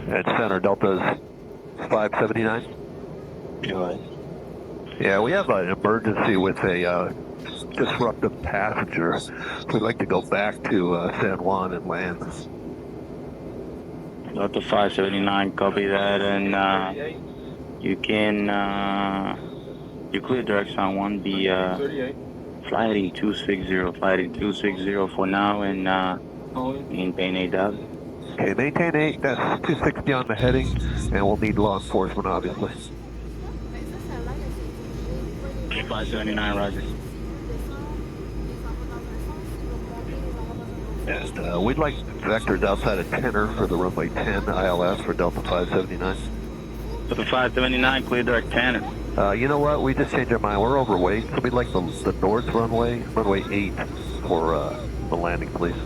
At center, Delta's 579. Right. Yeah, we have an emergency with a disruptive passenger. We'd like to go back to San Juan and land. Delta 579, copy that, and you can, you clear direct San Juan, be flight heading 260 for now, and maintain 8,000. Okay, maintain 8, that's 260 on the heading, and we'll need law enforcement, obviously. 579, roger. And we'd like vectors outside of Tenor for the runway 10 ILS for Delta 579. Delta 579, clear direct Tanner. You know what, we just changed our mind, we're overweight, so we'd like the north runway 8 for the landing, please.